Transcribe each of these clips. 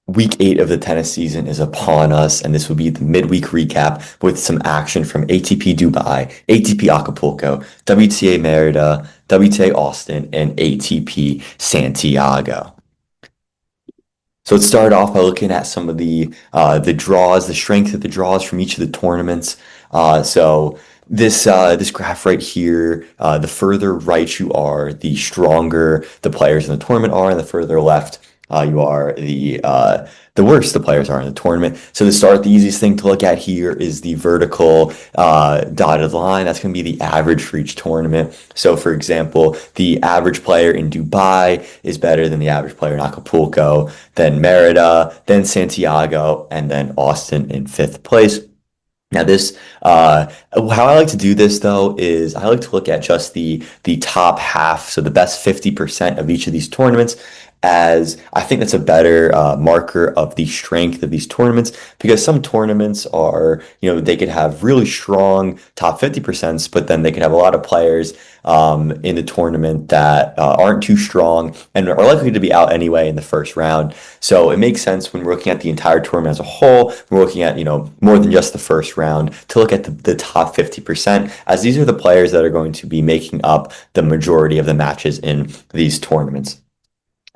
Week 8 of the tennis season is upon us, and this will be the midweek recap with some action from ATP Dubai, ATP Acapulco, WTA Mérida, WTA Austin, and ATP Santiago. So let's start off by looking at some of the draws, the strength of the draws from each of the tournaments. So this graph right here, the further right you are, the stronger the players in the tournament are, and the further left you are, the worse the players are in the tournament. So to start, the easiest thing to look at here is the vertical dotted line. That's going to be the average for each tournament. So for example, the average player in Dubai is better than the average player in Acapulco, then Merida, then Santiago, and then Austin in fifth place. Now how I like to do this though is I like to look at just the top half, so the best 50% of each of these tournaments, as I think that's a better marker of the strength of these tournaments, because some tournaments are, they could have really strong top 50%, but then they could have a lot of players in the tournament that aren't too strong and are likely to be out anyway in the first round. So it makes sense when we're looking at the entire tournament as a whole, we're looking at, more than just the first round, to look at the top 50%, as these are the players that are going to be making up the majority of the matches in these tournaments.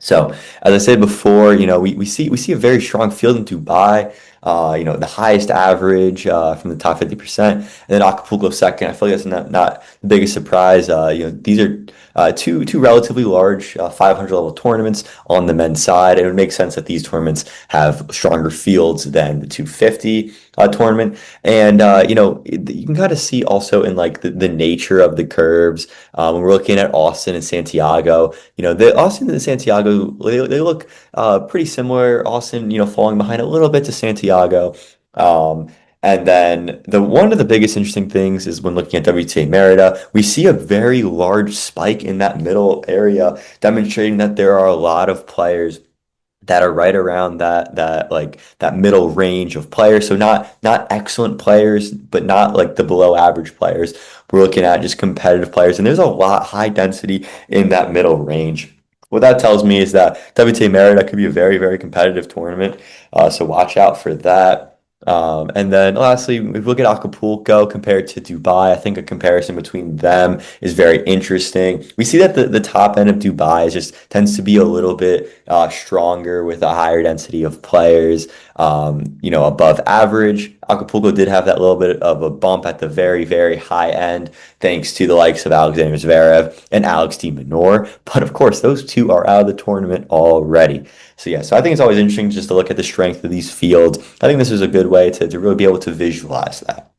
So, as I said before, we see a very strong field in Dubai. The highest average from the top 50%, and then Acapulco second. I feel like that's not the biggest surprise. These are two relatively large 500 level tournaments on the men's side. It would make sense that these tournaments have stronger fields than the 250 tournament. And you can kind of see also in like the nature of the curves when we're looking at Austin and Santiago. The Austin and Santiago, they look pretty similar. Austin, falling behind a little bit to Santiago. And then one of the biggest interesting things is when looking at WTA Mérida, we see a very large spike in that middle area, demonstrating that there are a lot of players that are right around that middle range of players. So not excellent players, but not like the below average players. We're looking at just competitive players, and there's a lot high density in that middle range. What that tells me is that WTA Mérida could be a very, very competitive tournament. So watch out for that. And then lastly, if we look at Acapulco compared to Dubai, I think a comparison between them is very interesting. We see that the top end of Dubai tends to be a little bit stronger with a higher density of players, above average. Acapulco did have that little bit of a bump at the very, very high end, thanks to the likes of Alexander Zverev and Alex de Minaur. But of course, those two are out of the tournament already. So I think it's always interesting just to look at the strength of these fields. I think this is a good way to really be able to visualize that.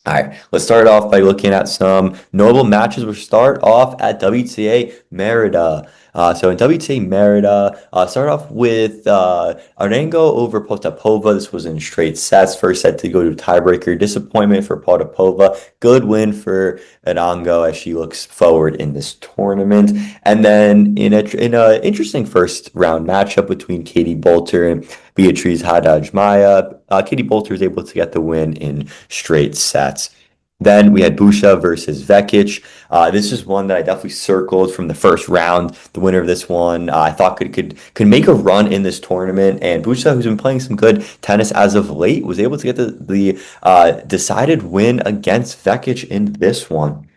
All right, let's start off by looking at some notable matches. We'll start off at WTA Mérida. So in WTA Mérida, start off with Arango over Potapova. This was in straight sets. First set to go to tiebreaker. Disappointment for Potapova. Good win for Arango as she looks forward in this tournament. And then in a interesting first round matchup between Katie Boulter and Beatriz Haddad-Maia, Katie Boulter was able to get the win in straight sets. Then we had Busha versus Vekic. This is one that I definitely circled from the first round. The winner of this one, I thought could make a run in this tournament. And Busha, who's been playing some good tennis as of late, was able to get the decided win against Vekic in this one.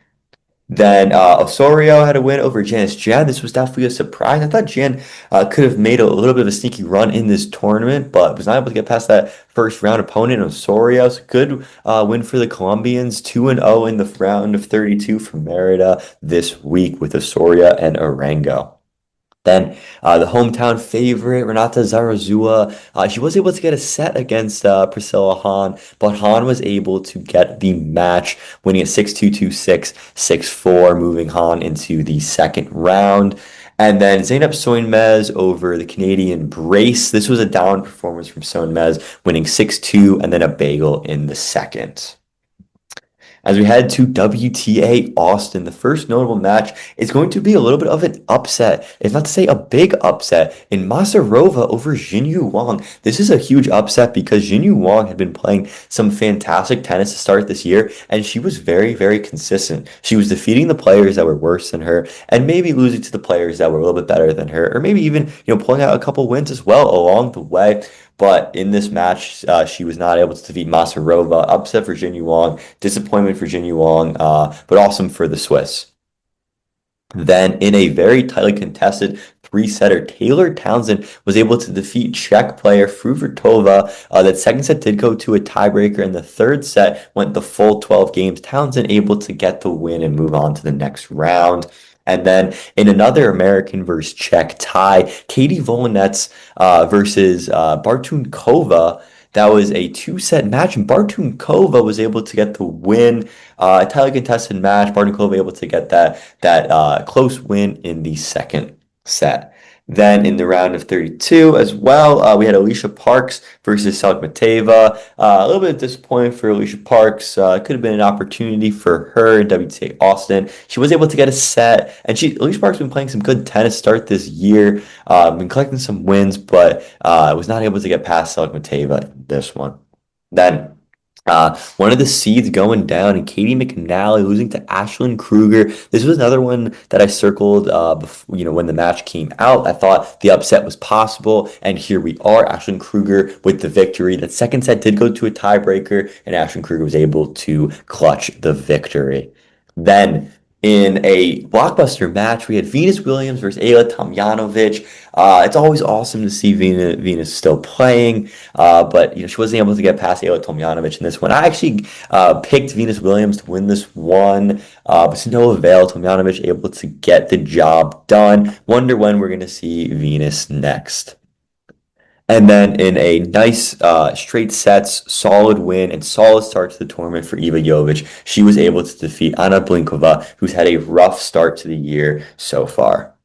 Then Osorio had a win over Janice Jan. This was definitely a surprise. I thought Jan could have made a little bit of a sneaky run in this tournament, but was not able to get past that first round opponent, Osorio. So good win for the Colombians. 2-0 in the round of 32 from Merida this week with Osorio and Arango. Then the hometown favorite, Renata Zarazua, she was able to get a set against Priscilla Hahn, but Hahn was able to get the match, winning at 6-2, 2-6, 6-4, moving Hahn into the second round. And then Zeynep Soinmez over the Canadian Brace. This was a down performance from Soinmez, winning 6-2, and then a bagel in the second. As we head to WTA Austin, the first notable match is going to be a little bit of an upset, if not to say a big upset, in Masarova over Jinyu Wang. This is a huge upset because Jinyu Wang had been playing some fantastic tennis to start this year, and she was very, very consistent. She was defeating the players that were worse than her, and maybe losing to the players that were a little bit better than her, or maybe even pulling out a couple wins as well along the way. But in this match, she was not able to defeat Masarova. Upset for Jinyu Wang, disappointment for Jinyu Wang, but awesome for the Swiss. Then, in a very tightly contested three-setter, Taylor Townsend was able to defeat Czech player Fruhvirtova. That second set did go to a tiebreaker, and the third set went the full 12 games. Townsend able to get the win and move on to the next round. And then in another American versus Czech tie, Katie Volinets versus Bartunkova. That was a two-set match, and Bartunkova was able to get the win. A tightly contested match. Bartunkova able to get that close win in the second set. Then in the round of 32 as well, we had Alicia Parks versus Salkmateva. A little bit disappointing for Alicia Parks. Could have been an opportunity for her in WTA Austin. She was able to get a set, and Alicia Parks has been playing some good tennis start this year. Been collecting some wins, but was not able to get past Salkmateva in this one. Then one of the seeds going down, and Katie McNally losing to Ashlyn Kruger. This was another one that I circled before, when the match came out. I thought the upset was possible, and here we are. Ashlyn Kruger with the victory. That second set did go to a tiebreaker, and Ashlyn Kruger was able to clutch the victory. Then in a blockbuster match, we had Venus Williams versus Ayla Tomljanovic. It's always awesome to see Venus still playing, but she wasn't able to get past Ayla Tomljanovic in this one. I actually picked Venus Williams to win this one, but to no avail. Tomljanovic able to get the job done. Wonder when we're going to see Venus next. And then in a nice straight sets, solid win, and solid start to the tournament for Iva Jovic, she was able to defeat Anna Blinkova, who's had a rough start to the year so far.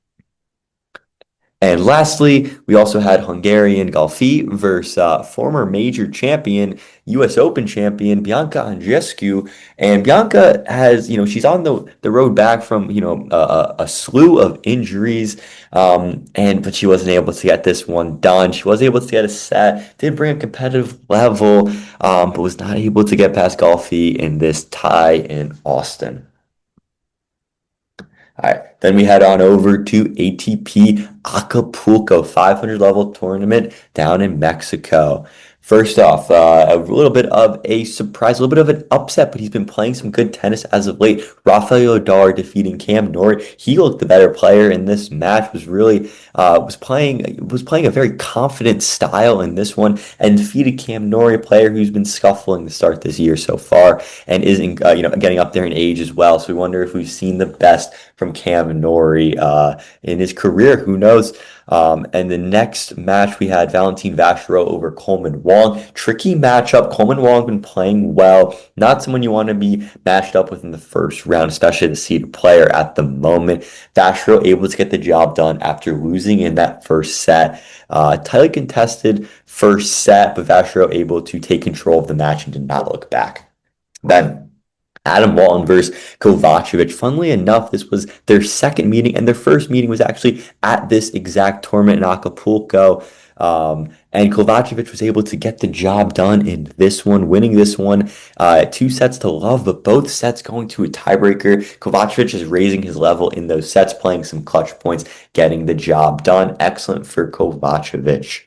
And lastly, we also had Hungarian Galfi versus former major champion, U.S. Open champion, Bianca Andreescu. And Bianca has, she's on the road back from, a slew of injuries. But she wasn't able to get this one done. She was able to get a set, did bring a competitive level, but was not able to get past Galfi in this tie in Austin. All right, then we head on over to ATP Acapulco 500 level tournament down in Mexico. First off, a little bit of a surprise, a little bit of an upset, but he's been playing some good tennis as of late. Rafael Nadal defeating Cam Norrie. He looked the better player in this match. Was playing a very confident style in this one, and defeated Cam Norrie, a player who's been scuffling to start this year so far, and is getting up there in age as well. So we wonder if we've seen the best from Cam Norrie in his career. Who knows? And the next match we had Valentin Vachereau over Coleman Wong. Tricky matchup. Coleman Wong been playing well. Not someone you want to be matched up with in the first round, especially the seeded player at the moment. Vachereau able to get the job done after losing in that first set. Tightly contested first set, but Vachereau able to take control of the match and did not look back. Then Adam Walton versus Kovacevic. Funnily enough, this was their second meeting, and their first meeting was actually at this exact tournament in Acapulco. And Kovacevic was able to get the job done in this one, winning this one 2-sets to love, but both sets going to a tiebreaker. Kovacevic is raising his level in those sets, playing some clutch points, getting the job done. Excellent for Kovacevic.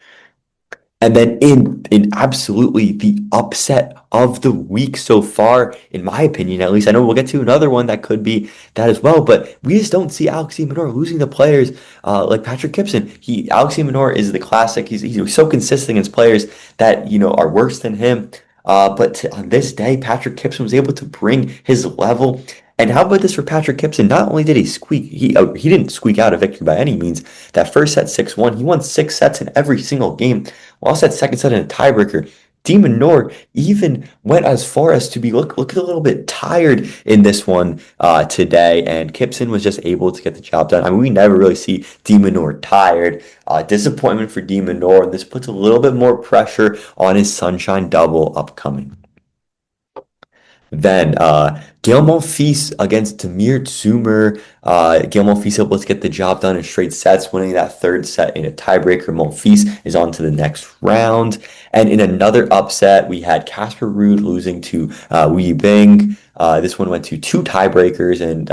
And then in absolutely the upset of the week so far, in my opinion, at least. I know we'll get to another one that could be that as well, but we just don't see Alex de Minaur losing the players like Patrick Gibson. Alex de Minaur is the classic. He's so consistent against players that are worse than him. But on this day, Patrick Gibson was able to bring his level. And how about this for Patrick Gibson? Not only did he squeak, he didn't squeak out a victory by any means. That first set 6-1, he won 6 sets in every single game. Lost that second set in a tiebreaker. De Minaur even went as far as to be looking a little bit tired in this one today, and Gibson was just able to get the job done. I mean, we never really see De Minaur tired. Disappointment for De Minaur, and this puts a little bit more pressure on his Sunshine Double upcoming. Then Gael Monfils against Tamir Zoomer. Gael Monfils able to get the job done in straight sets, winning that third set in a tiebreaker. Monfils is on to the next round. And in another upset, we had Casper Ruud losing to Wu Yibing. This one went to two tiebreakers, and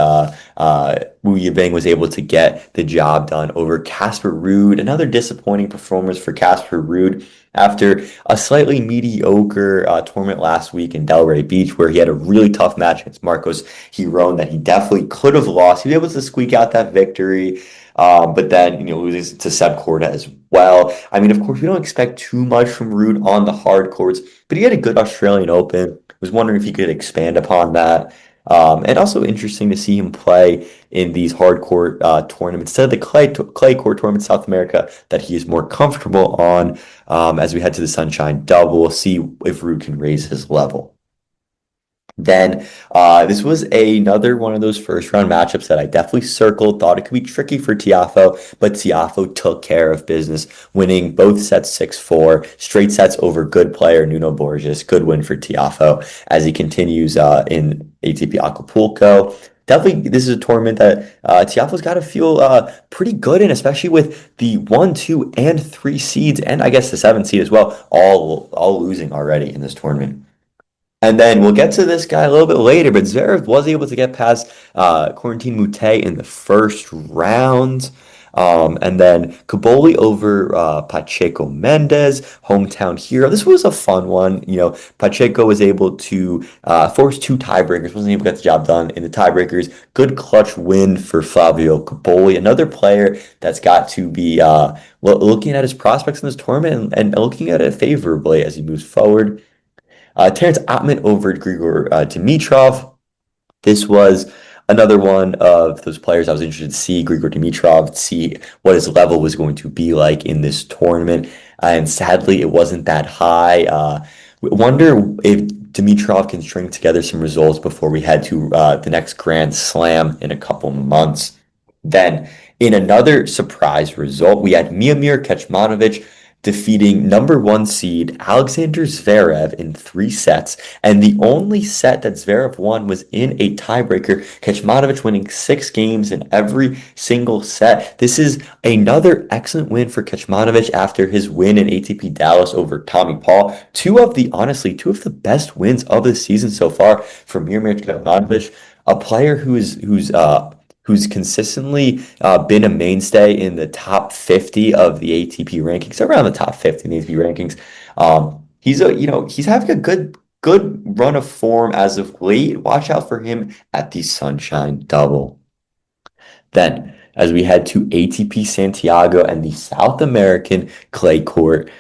Wu Yibing was able to get the job done over Casper Ruud. Another disappointing performance for Casper Ruud after a slightly mediocre tournament last week in Delray Beach, where he had a really tough match against Marcos Giron that he definitely could have lost. He was able to squeak out that victory, but then losing to Seb Korda as well. I mean, of course, we don't expect too much from Ruud on the hard courts, but he had a good Australian Open. Was wondering if he could expand upon that. And also interesting to see him play in these hard court tournaments instead of the clay court tournament in South America that he is more comfortable on as we head to the Sunshine Double. We'll see if Ruud can raise his level. Then this was another one of those first round matchups that I definitely circled, thought it could be tricky for Tiafoe, but Tiafoe took care of business, winning both sets 6-4, straight sets over good player Nuno Borges. Good win for Tiafoe as he continues in ATP Acapulco. Definitely, this is a tournament that Tiafoe's got to feel pretty good in, especially with the 1, 2, and 3 seeds, and I guess the 7 seed as well, all losing already in this tournament. And then we'll get to this guy a little bit later, but Zverev was able to get past Corentin Moutet in the first round. And then Caboli over Pacheco Mendez, hometown hero. This was a fun one. Pacheco was able to force two tiebreakers, wasn't able to get the job done in the tiebreakers. Good clutch win for Flavio Caboli, another player that's got to be looking at his prospects in this tournament and looking at it favorably as he moves forward. Terrence Ottman over Grigor Dimitrov. This was another one of those players I was interested to see, Grigor Dimitrov, see what his level was going to be like in this tournament. And sadly, it wasn't that high. Wonder if Dimitrov can string together some results before we head to the next Grand Slam in a couple months. Then, in another surprise result, we had Miomir Kecmanovic defeating number one seed Alexander Zverev in 3 sets. And the only set that Zverev won was in a tiebreaker, Kecmanovic winning 6 games in every single set. This is another excellent win for Kecmanovic after his win in ATP Dallas over Tommy Paul. Honestly, two of the best wins of the season so far for Miomir Kecmanovic, a player who's consistently been a mainstay in the top 50 of the ATP rankings, around the top 50 in the ATP rankings. He's having a good run of form as of late. Watch out for him at the Sunshine Double. Then, as we head to ATP Santiago and the South American clay courts,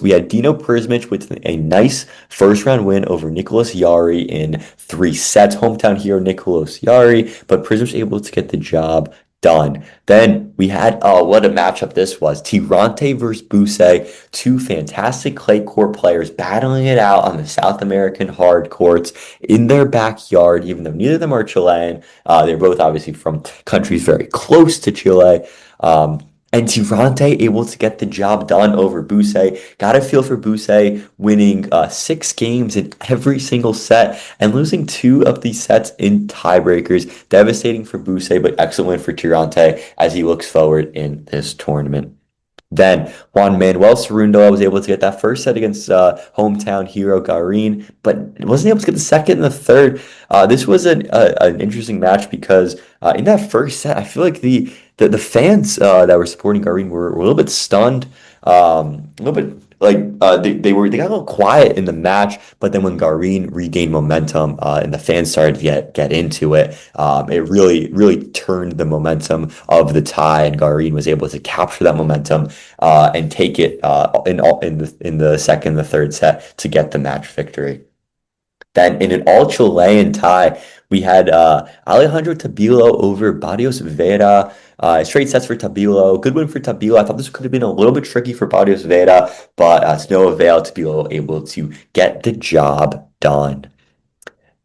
we had Dino Prismic with a nice first round win over Nicolas Yari in 3 sets. Hometown hero Nicolas Yari, but Prismic able to get the job done. Then we had, what a matchup this was. Tirante versus Buse, two fantastic clay court players battling it out on the South American hard courts in their backyard, even though neither of them are Chilean. They're both obviously from countries very close to Chile. And Tirante able to get the job done over Buse. Got a feel for Buse winning 6 games in every single set and losing 2 of these sets in tiebreakers. Devastating for Buse, but excellent win for Tirante as he looks forward in this tournament. Then Juan Manuel Cerundolo was able to get that first set against hometown hero Garin, but wasn't able to get the second and the third. This was an interesting match because in that first set, I feel like the fans that were supporting Garin were a little bit stunned, a little bit like they got a little quiet in the match, but then when Garin regained momentum and the fans started to get into it, it really turned the momentum of the tie, and Garin was able to capture that momentum and take it in the second, the third set to get the match victory. Then in an all Chilean tie, we had Alejandro Tabilo over Barrios Vera. Straight sets for Tabilo. Good win for Tabilo. I thought this could have been a little bit tricky for Barrios Vera, but to no avail. Tabilo able to get the job done.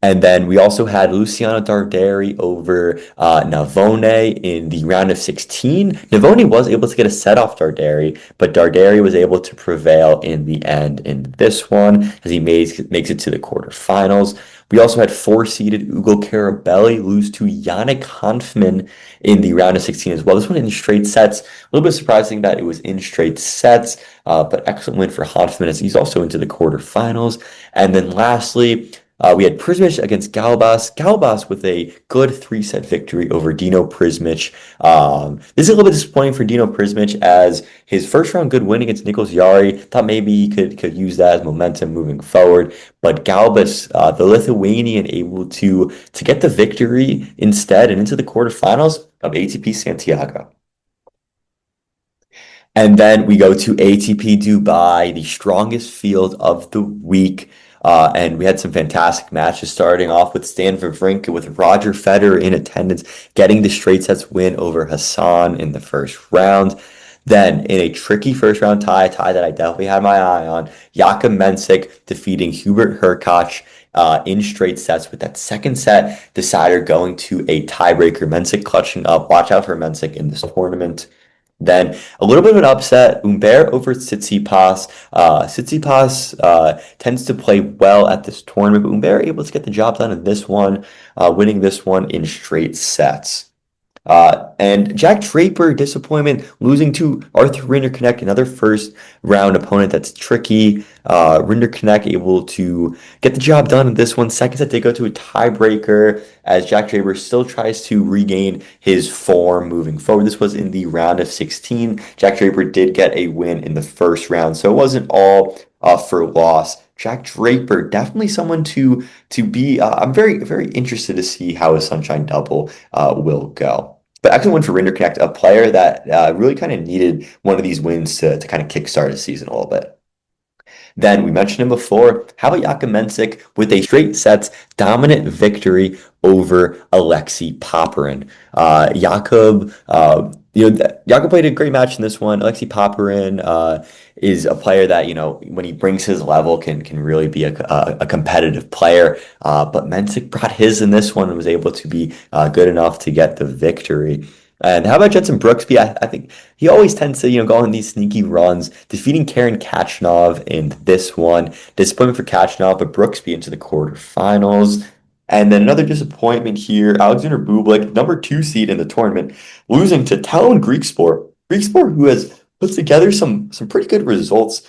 And then we also had Luciano Darderi over Navone in the round of 16. Navone was able to get a set off Darderi, but Darderi was able to prevail in the end in this one as he makes it to the quarterfinals. We also had four-seeded Ugo Carabelli lose to Yannick Hanfmann in the round of 16 as well. This one in straight sets. A little bit surprising that it was in straight sets, but excellent win for Hanfmann as he's also into the quarterfinals. And then lastly, we had Prismic against Galbas. Galbas with a good three-set victory over Dino Prismic. This is a little bit disappointing for Dino Prismic as his first round good win against Nikos Yari. Thought maybe he could use that as momentum moving forward. But Galbas, the Lithuanian, able to get the victory instead and into the quarterfinals of ATP Santiago. And then we go to ATP Dubai, the strongest field of the week. And we had some fantastic matches starting off with Stan Wawrinka with Roger Federer in attendance, getting the straight sets win over Hassan in the first round. Then in a tricky first round tie, a tie that I definitely had my eye on, Jakub Mensik defeating Hubert Hurkacz in straight sets with that second set decider going to a tiebreaker. Mensik clutching up. Watch out for Mensik in this tournament. Then a little bit of an upset, Humbert over Tsitsipas. Tsitsipas tends to play well at this tournament, but Humbert able to get the job done in this one, winning this one in straight sets. And Jack Draper, disappointment, losing to Arthur Rinderknecht, another first round opponent that's tricky. Rinderknecht able to get the job done in this one. Second set, they go to a tiebreaker as Jack Draper still tries to regain his form moving forward. This was in the round of 16. Jack Draper did get a win in the first round, so it wasn't all for loss. Jack Draper, definitely someone to be. I'm very interested to see how his Sunshine Double will go. But excellent win for Rinderknecht, a player that really kind of needed one of these wins to kind of kickstart his season a little bit. Then we mentioned him before. How about Jakub Mensik with a straight sets dominant victory over Alexei Popyrin? Jakub, Jakub played a great match in this one. Alexei Popyrin is a player that when he brings his level can really be a competitive player. But Mensik brought his in this one and was able to be good enough to get the victory. And how about Jenson Brooksby? I think he always tends to, go on these sneaky runs, defeating Karen Khachanov in this one. Disappointment for Khachanov, but Brooksby into the quarterfinals. And then another disappointment here, Alexander Bublik, number 2 seed in the tournament, losing to Talon Griekspoor. Griekspoor, who has put together some pretty good results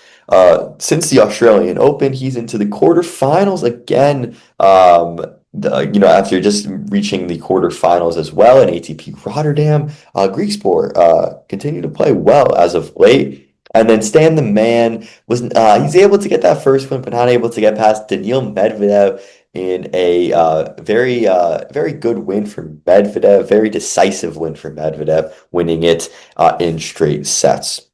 since the Australian Open. He's into the quarterfinals again. After just reaching the quarterfinals as well in ATP Rotterdam, Griekspoor continued to play well as of late. And then Stan the Man was he's able to get that first win, but not able to get past Daniil Medvedev in a very good win for Medvedev, very decisive win for Medvedev, winning it in straight sets.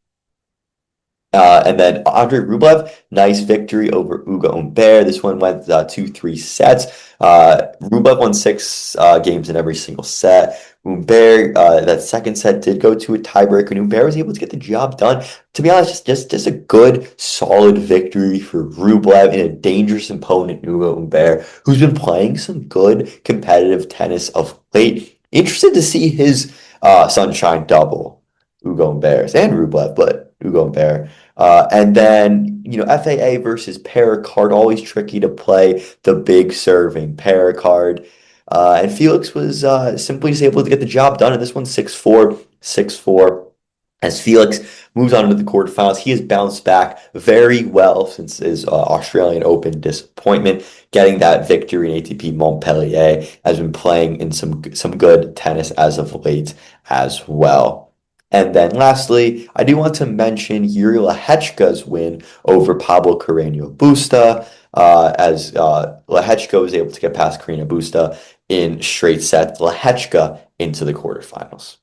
And then Andrei Rublev, nice victory over Ugo Humbert. This one went 2-3 sets. Rublev won 6 games in every single set. Humbert, that second set did go to a tiebreaker, and Humbert was able to get the job done. To be honest, just a good, solid victory for Rublev in a dangerous opponent, Ugo Humbert, who's been playing some good competitive tennis of late. Interested to see his Sunshine Double, Ugo Humbert, and Rublev, but Ugo Humbert. And then, FAA versus Pericard, always tricky to play the big serving Pericard. And Felix was simply just able to get the job done in this one, 6-4, 6-4. As Felix moves on to the quarterfinals, he has bounced back very well since his Australian Open disappointment, getting that victory in ATP Montpellier, has been playing in some good tennis as of late as well. And then lastly, I do want to mention Yuri Lehechka's win over Pablo Carreño Busta, as Lehechka was able to get past Carreño Busta in straight sets. Lehechka into the quarterfinals.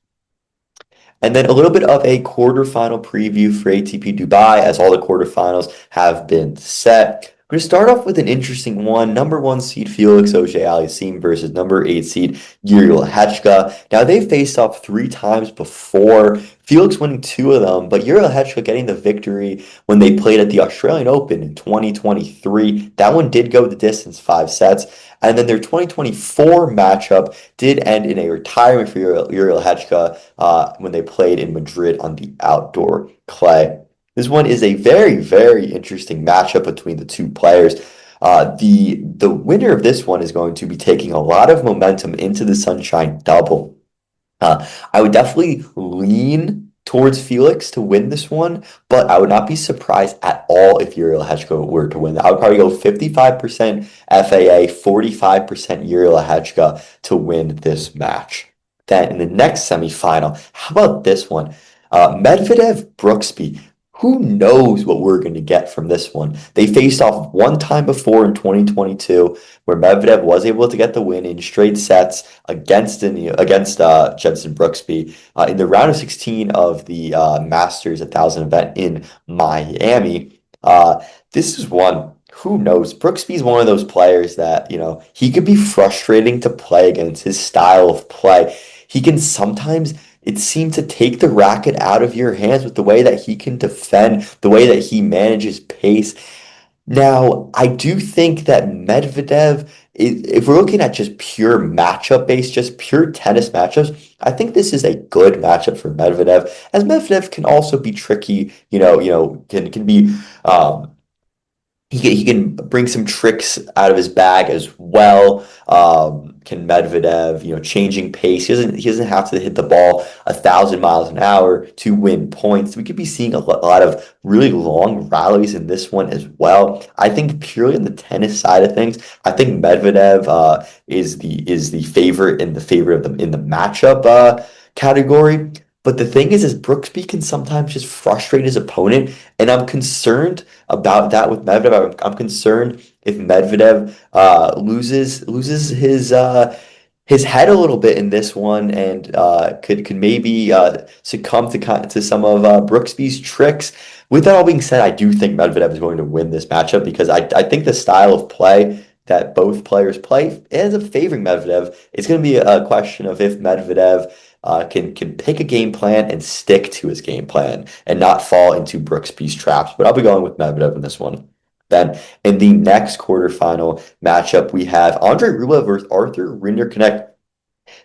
And then a little bit of a quarterfinal preview for ATP Dubai, as all the quarterfinals have been set. going to start off with an interesting one. Number one seed Felix Auger-Aliassime versus number eight seed Yuri Lehechka. Now, they faced off three times before, Felix winning two of them, but Yuri Lehechka getting the victory when they played at the Australian Open in 2023. That one did go the distance, 5 sets. And then their 2024 matchup did end in a retirement for Yuri Lehechka when they played in Madrid on the outdoor clay. This one is a very, very interesting matchup between the two players. The winner of this one is going to be taking a lot of momentum into the Sunshine Double. I would definitely lean towards Felix to win this one, but I would not be surprised at all if Yuri Lehechka were to win. I would probably go 55% FAA, 45% Yuri Lehechka to win this match. Then in the next semifinal, how about this one? Medvedev Brooksby. Who knows what we're going to get from this one? They faced off one time before in 2022, where Medvedev was able to get the win in straight sets against Jenson Brooksby in the round of 16 of the Masters 1000 event in Miami. This is one. Who knows? Brooksby is one of those players that, he could be frustrating to play against his style of play. He can sometimes, it seemed, to take the racket out of your hands with the way that he can defend, the way that he manages pace. Now, I do think that Medvedev, if we're looking at just pure matchup based, just pure tennis matchups, I think this is a good matchup for Medvedev, as Medvedev can also be tricky, can be he can bring some tricks out of his bag as well. Can Medvedev, changing pace. He doesn't have to hit the ball 1,000 miles an hour to win points. We could be seeing a lot of really long rallies in this one as well. I think purely on the tennis side of things, I think Medvedev is the favorite and the favorite of them in the matchup category. But the thing is Brooksby can sometimes just frustrate his opponent, and I'm concerned about that with Medvedev. I'm concerned if Medvedev loses his head a little bit in this one, and could maybe succumb to some of Brooksby's tricks. With that all being said, I do think Medvedev is going to win this matchup because I think the style of play that both players play ends up favoring Medvedev. It's going to be a question of if Medvedev can pick a game plan and stick to his game plan and not fall into Brooksby's traps. But I'll be going with Medvedev in this one. Then in the next quarterfinal matchup, we have Andre Rublev versus Arthur Rinderknecht.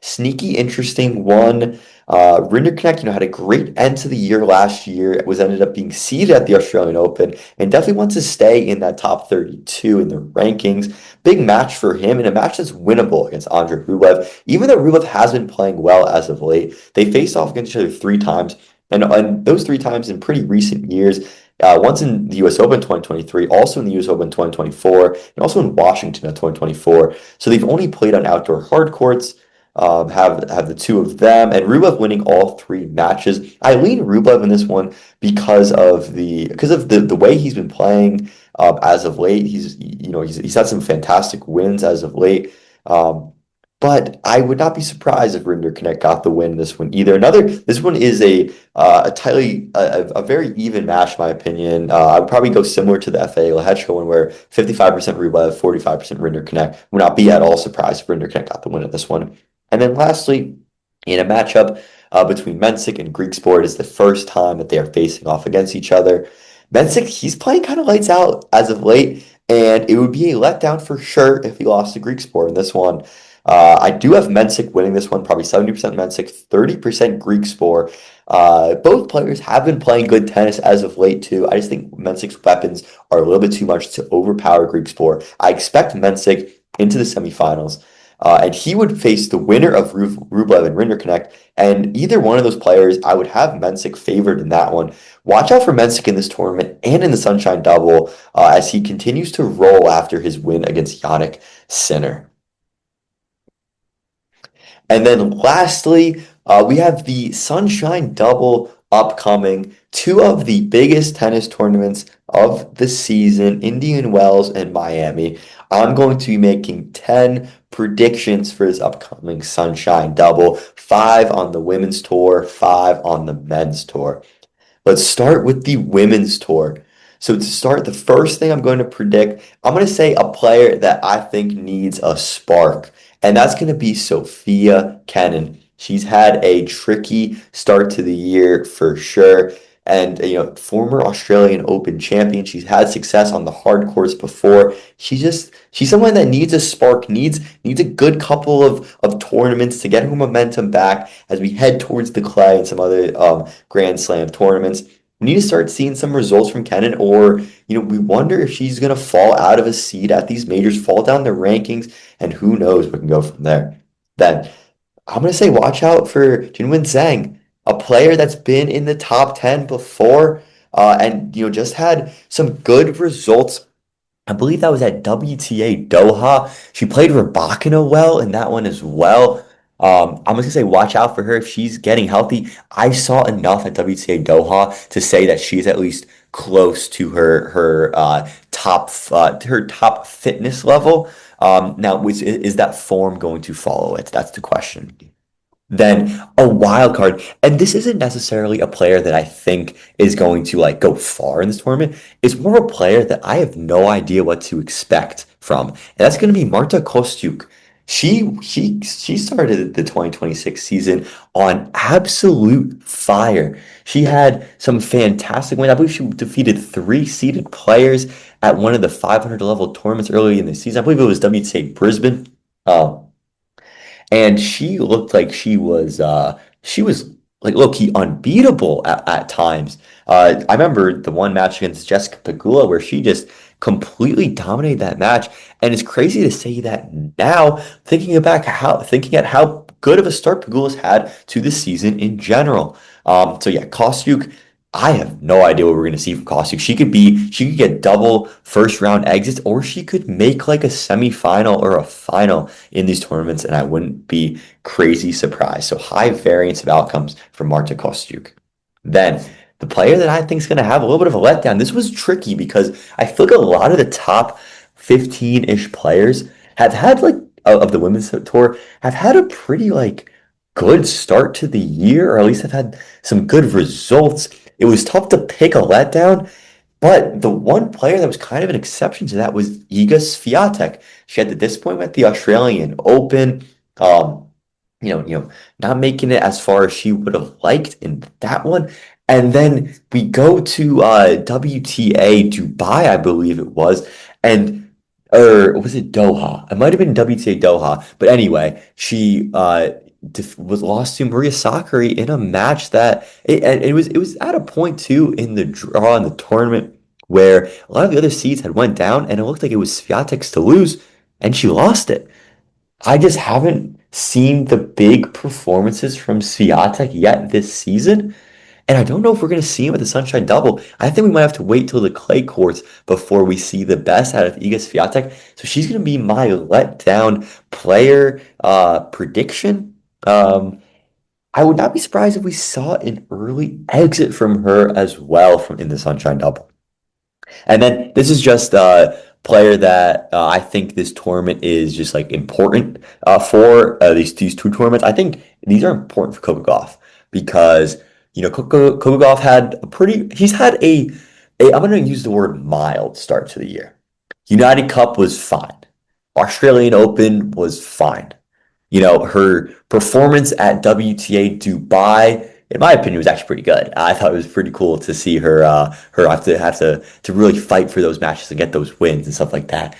Sneaky, interesting one. Rinderknecht, had a great end to the year last year. It was ended up being seeded at the Australian Open and definitely wants to stay in that top 32 in the rankings. Big match for him, and a match that's winnable against Andre Rublev. Even though Rublev has been playing well as of late, they faced off against each other three times, and those three times in pretty recent years. Once in the U.S. Open 2023, also in the U.S. Open 2024, and also in Washington in 2024. So they've only played on outdoor hard courts. Have the two of them, and Rublev winning all three matches. I lean Rublev in this one because of the way he's been playing as of late. He's had some fantastic wins as of late. But I would not be surprised if Rinderknecht got the win in this one either. This one is a very even match, in my opinion. I would probably go similar to the FA Lehechka one, where 55% Rublev, 45% Rinderknecht. Would not be at all surprised if Rinderknecht got the win in this one. And then lastly, in a matchup between Mensik and Griekspoor, is the first time that they are facing off against each other. Mensik, he's playing kind of lights out as of late, and it would be a letdown for sure if he lost to Griekspoor in this one. I do have Mensik winning this one, probably 70% Mensik, 30% Griekspoor. Both players have been playing good tennis as of late too. I just think Mensik's weapons are a little bit too much to overpower Griekspoor. I expect Mensik into the semifinals. And he would face the winner of Rublev and Rinderknecht. And either one of those players, I would have Mensik favored in that one. Watch out for Mensik in this tournament and in the Sunshine Double as he continues to roll after his win against Jannik Sinner. And then lastly, we have the Sunshine Double upcoming. Two of the biggest tennis tournaments of the season, Indian Wells and Miami. I'm going to be making 10 predictions for this upcoming Sunshine Double. 5 on the women's tour, 5 on the men's tour. Let's start with the women's tour. So to start, the first thing I'm going to predict, I'm going to say a player that I think needs a spark, and that's going to be Sophia Kenin. She's had a tricky start to the year for sure. And former Australian Open champion. She's had success on the hard courts before. She's someone that needs a spark, needs a good couple of tournaments to get her momentum back as we head towards the clay and some other Grand Slam tournaments. We need to start seeing some results from Kenin, or we wonder if she's gonna fall out of a seed at these majors, fall down the rankings, and who knows what can go from there. Then I'm gonna say watch out for Jinwen Zhang, a player that's been in the top 10 before, and just had some good results. I believe that was at WTA Doha. She played Rybakina well in that one as well. I'm just gonna say watch out for her if she's getting healthy. I saw enough at WTA Doha to say that she's at least close to her top fitness level. Now, is that form going to follow it? That's the question. Then a wild card, and this isn't necessarily a player that I think is going to like go far in this tournament. It's more of a player that I have no idea what to expect from, and that's going to be Marta Kostyuk. She started the 2026 season on absolute fire. She had some fantastic wins. I believe she defeated three seeded players at one of the 500 level tournaments early in the season. I believe it was WTA Brisbane. Um, and she looked like she was like low key unbeatable at times. I remember the one match against Jessica Pegula where she just completely dominated that match, and it's crazy to say that now, thinking at how good of a start Pegula's had to the season in general. So yeah, Kostyuk. I have no idea what we're going to see from Kostyuk. She could get double first round exits, or she could make like a semifinal or a final in these tournaments, and I wouldn't be crazy surprised. So high variance of outcomes for Marta Kostyuk. Then the player that I think is going to have a little bit of a letdown. This was tricky because I feel like a lot of the top 15-ish players have had like of the women's tour have had a pretty like good start to the year, or at least have had some good results. It was tough to pick a letdown, but the one player that was kind of an exception to that was Iga Swiatek. She had the disappointment at the Australian Open, um, not making it as far as she would have liked in that one. And then we go to WTA Dubai, I believe it was, and or was it Doha? It might have been WTA Doha, but anyway, she was lost to Maria Sakkari in a match that it was at a point too in the draw in the tournament where a lot of the other seeds had went down, and it looked like it was Swiatek's to lose, and she lost it. I just haven't seen the big performances from Swiatek yet this season. And I don't know if we're going to see him at the Sunshine Double. I think we might have to wait till the clay courts before we see the best out of Iga Swiatek. So she's going to be my letdown player prediction. I would not be surprised if we saw an early exit from her as well from in the Sunshine Double. And then this is just a player that I think this tournament is just like important for these two tournaments. I think these are important for Coco Gauff because Coco Gauff had he's had a I'm going to use the word mild start to the year. United Cup was fine. Australian Open was fine. Her performance at WTA Dubai, in my opinion, was actually pretty good. I thought it was pretty cool to see her have to really fight for those matches and get those wins and stuff like that.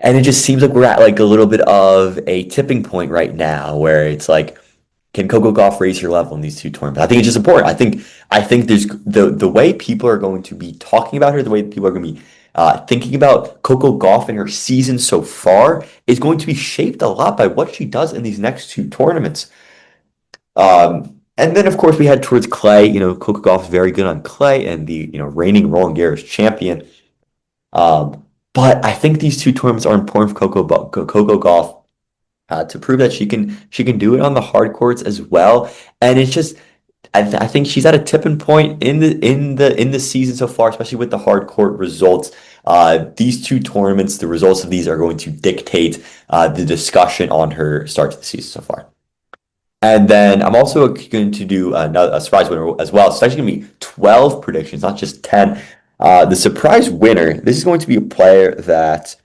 And it just seems like we're at like a little bit of a tipping point right now where it's like, can Coco Gauff raise your level in these two tournaments? I think it's just important. I think there's the way people are going to be talking about her, the way people are going to be thinking about Coco Gauff and her season so far is going to be shaped a lot by what she does in these next two tournaments. And then, of course, we head towards clay. Coco Gauff is very good on clay and the reigning Roland Garros champion. But I think these two tournaments are important for Coco Gauff to prove that she can do it on the hard courts as well. And it's just I think she's at a tipping point in the season so far, especially with the hard court results. These two tournaments, the results of these are going to dictate the discussion on her start to the season so far. And then I'm also going to do a surprise winner as well. So it's actually going to be 12 predictions, not just 10. The surprise winner, this is going to be a player that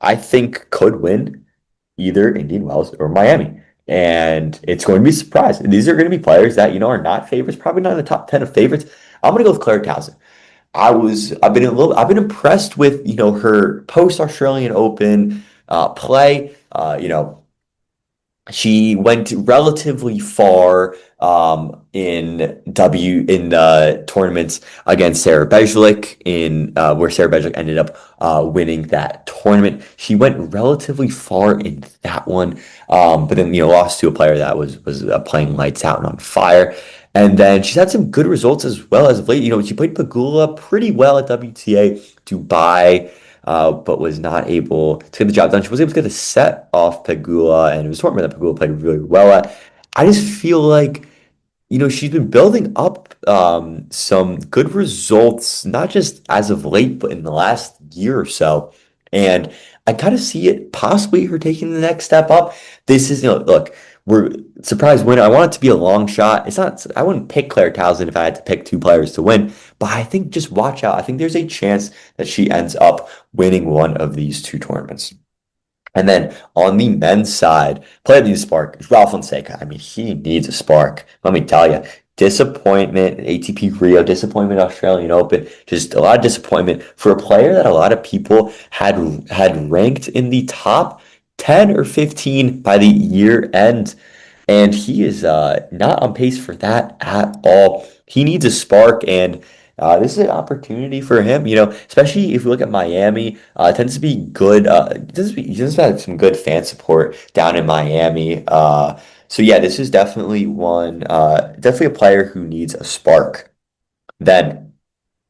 I think could win either Indian Wells or Miami. And it's going to be a surprise. These are going to be players that, are not favorites, probably not in the top 10 of favorites. I'm going to go with Claire Towson. I've been impressed with, her post Australian Open play. She went relatively far in the tournaments against Sarah Bejlik in where Sarah Bejlik ended up winning that tournament. She went relatively far in that one, but then lost to a player that was playing lights out and on fire. And then she's had some good results as well as of late. She played Pagula pretty well at WTA Dubai, but was not able to get the job done. She was able to get a set off Pegula, and it was a tournament that Pegula played really well at. I just feel like, she's been building up some good results, not just as of late, but in the last year or so. And I kind of see it possibly her taking the next step up. This is, look, we're surprise winner. I want it to be a long shot. It's not, I wouldn't pick Claire Towson if I had to pick two players to win, but I think just watch out. I think there's a chance that she ends up winning one of these two tournaments. And then on the men's side, player needs a spark. It's Ralph Fonseca. I mean, he needs a spark. Let me tell you, disappointment in ATP Rio, disappointment in Australian Open, just a lot of disappointment for a player that a lot of people had ranked in the top 10 or 15 by the year end. And he is not on pace for that at all. He needs a spark, and this is an opportunity for him, especially if we look at Miami. It tends to be good. He tends to have some good fan support down in Miami. So yeah, this is definitely definitely a player who needs a spark. Then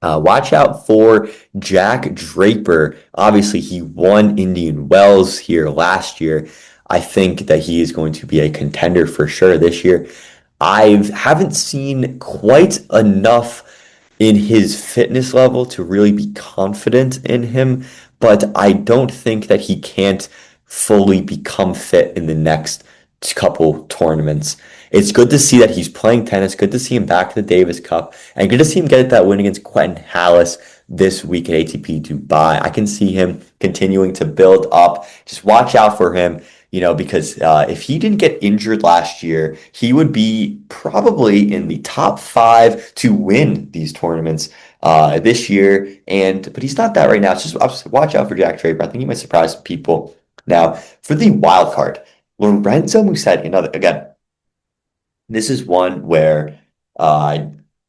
watch out for Jack Draper. Obviously, he won Indian Wells here last year. I think that he is going to be a contender for sure this year. I haven't seen quite enough in his fitness level to really be confident in him, but I don't think that he can't fully become fit in the next couple tournaments. It's good to see that he's playing tennis, good to see him back to the Davis Cup, and good to see him get that win against Quentin Hallis this week at ATP Dubai. I can see him continuing to build up. Just watch out for him, because if he didn't get injured last year, he would be probably in the top 5 to win these tournaments this year. But he's not that right now. Just watch out for Jack Draper. I think he might surprise some people. Now, for the wild card, Lorenzo Musetti, again, this is one where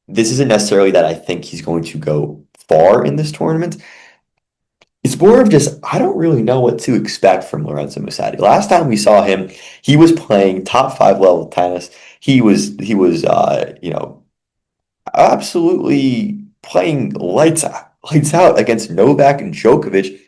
this isn't necessarily that I think he's going to go far in this tournament. It's more of just, I don't really know what to expect from Lorenzo Musetti. Last time we saw him, he was playing top 5 level tennis. He was absolutely playing lights out against Novak and Djokovic,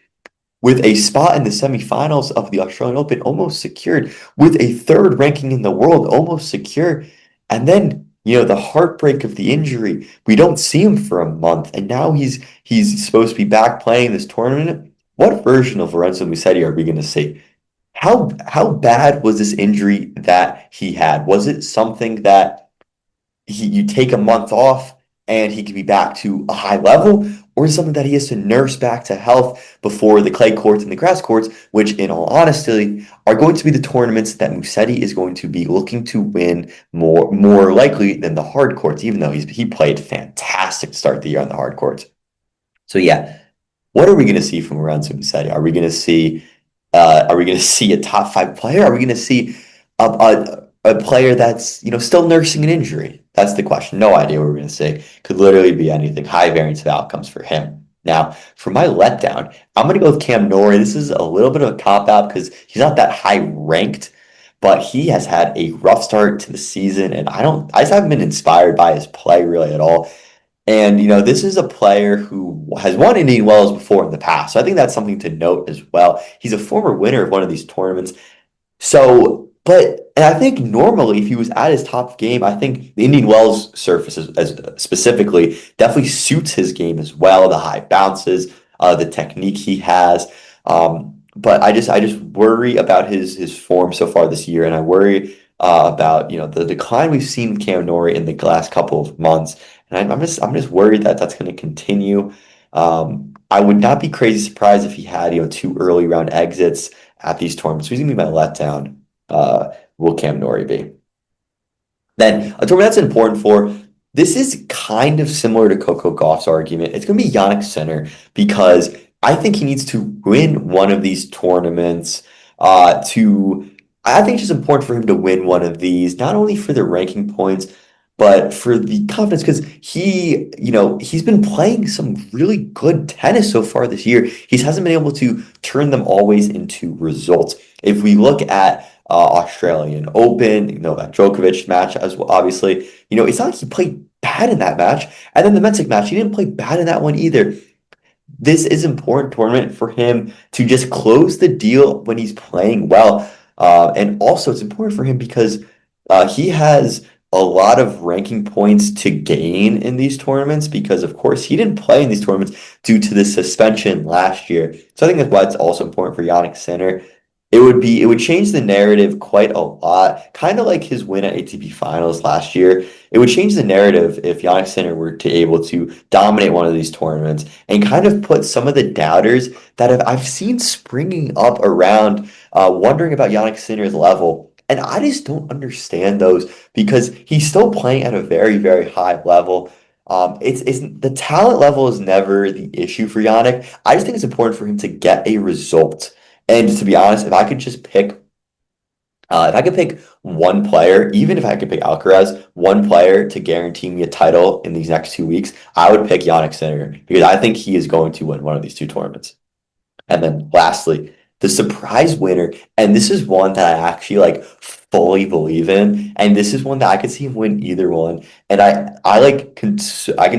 with a spot in the semifinals of the Australian Open almost secured, with a third ranking in the world almost secure. And then, the heartbreak of the injury. We don't see him for a month, and now he's supposed to be back playing this tournament. What version of Lorenzo Musetti are we going to see? How bad was this injury that he had? Was it something that you take a month off and he can be back to a high level, or is it something that he has to nurse back to health before the clay courts and the grass courts, which, in all honesty, are going to be the tournaments that Musetti is going to be looking to win more likely than the hard courts, even though he played fantastic to start the year on the hard courts. So yeah, what are we going to see from Lorenzo Musetti? Are we going to see a top 5 player? Are we going to see a player that's still nursing an injury? That's the question. No idea what we're going to see. Could literally be anything. High variance of outcomes for him. Now, for my letdown, I'm going to go with Cam Norrie. This is a little bit of a cop-out because he's not that high ranked, but he has had a rough start to the season, and I just haven't been inspired by his play really at all. And, this is a player who has won Indian Wells before in the past. So I think that's something to note as well. He's a former winner of one of these tournaments. And I think normally if he was at his top game, I think the Indian Wells surface as specifically definitely suits his game as well. The high bounces, the technique he has. But I just worry about his form so far this year, and I worry about the decline we've seen in Cam Norrie in the last couple of months. And I'm just worried that that's going to continue. I would not be crazy surprised if he had, two early round exits at these tournaments. Who's gonna be my letdown? Will Cam Norrie be? Then a tournament that's important for this is kind of similar to Coco Gauff's argument. It's going to be Yannick Sinner because I think he needs to win one of these tournaments. To I think it's just important for him to win one of these, not only for the ranking points, but for the confidence because he's been playing some really good tennis so far this year. He hasn't been able to turn them always into results. If we look at Australian Open, that Djokovic match as well. Obviously, it's not like he played bad in that match. And then the Mensik match, he didn't play bad in that one either. This is an important tournament for him to just close the deal when he's playing well. And also, it's important for him because he has a lot of ranking points to gain in these tournaments because, of course, he didn't play in these tournaments due to the suspension last year. So I think that's why it's also important for Yannick Sinner. It would change the narrative quite a lot, kind of like his win at ATP Finals last year. It would change the narrative if Jannik Sinner were to able to dominate one of these tournaments and kind of put some of the doubters that I've seen springing up around, wondering about Jannik Sinner's level. And I just don't understand those because he's still playing at a very, very high level. It's the talent level is never the issue for Yannick. I just think it's important for him to get a result. And to be honest, if I could pick one player, even if I could pick Alcaraz, one player to guarantee me a title in these next 2 weeks, I would pick Jannik Sinner because I think he is going to win one of these two tournaments. And then lastly, the surprise winner, and this is one that I actually fully believe in, and this is one that I could see him win either one. And I can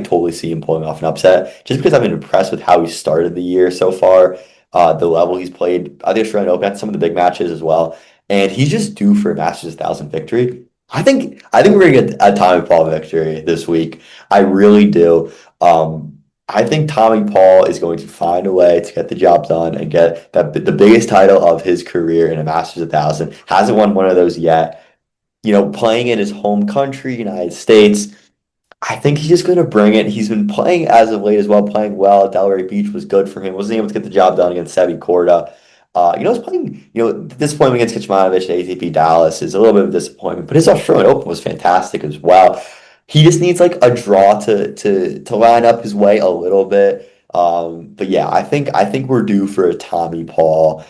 totally see him pulling off an upset just because I've been impressed with how he started the year so far, the level he's played at the Australian Open, at some of the big matches as well, and he's just due for a Masters 1000 victory. I think we're gonna get a Tommy Paul victory this week. I really do. I think Tommy Paul is going to find a way to get the job done and get the biggest title of his career in a Masters 1000. Hasn't won one of those yet. Playing in his home country, United States. I think he's just going to bring it. He's been playing as of late as well, playing well. Delray Beach was good for him. Wasn't able to get the job done against Sebi Korda. He's playing, disappointment against Kecmanovic at ATP Dallas is a little bit of a disappointment, but his Australian Open was fantastic as well. He just needs a draw to line up his way a little bit. But yeah, I think we're due for a Tommy Paul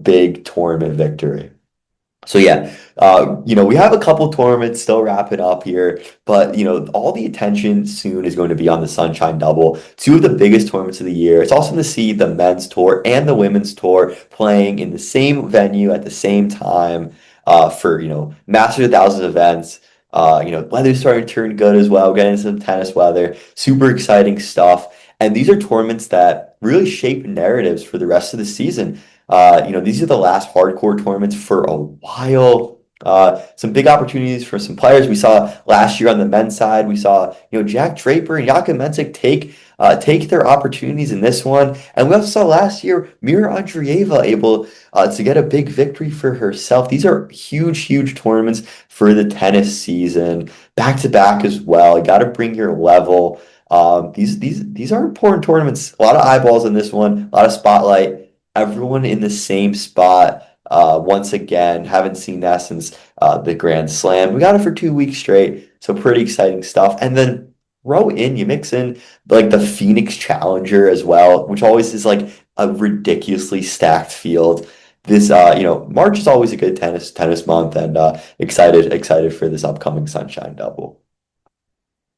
big tournament victory. So yeah, we have a couple tournaments still wrapping up here, but all the attention soon is going to be on the Sunshine Double, two of the biggest tournaments of the year. It's also going to see the men's tour and the women's tour playing in the same venue at the same time, for Masters 1000 events. Weather's starting to turn good as well, getting some tennis weather, super exciting stuff. And these are tournaments that really shape narratives for the rest of the season. These are the last hardcore tournaments for a while. Some big opportunities for some players. We saw last year on the men's side, we saw, Jack Draper and Jakub Mensik take their opportunities in this one. And we also saw last year Mira Andreeva able to get a big victory for herself. These are huge, huge tournaments for the tennis season, back to back as well. You got to bring your level. These are important tournaments. A lot of eyeballs in this one, a lot of spotlight. Everyone in the same spot. Once again, haven't seen that since the Grand Slam. We got it for 2 weeks straight, so pretty exciting stuff. And then you mix in the Phoenix Challenger as well, which always is a ridiculously stacked field. This March is always a good tennis month, and excited for this upcoming Sunshine Double.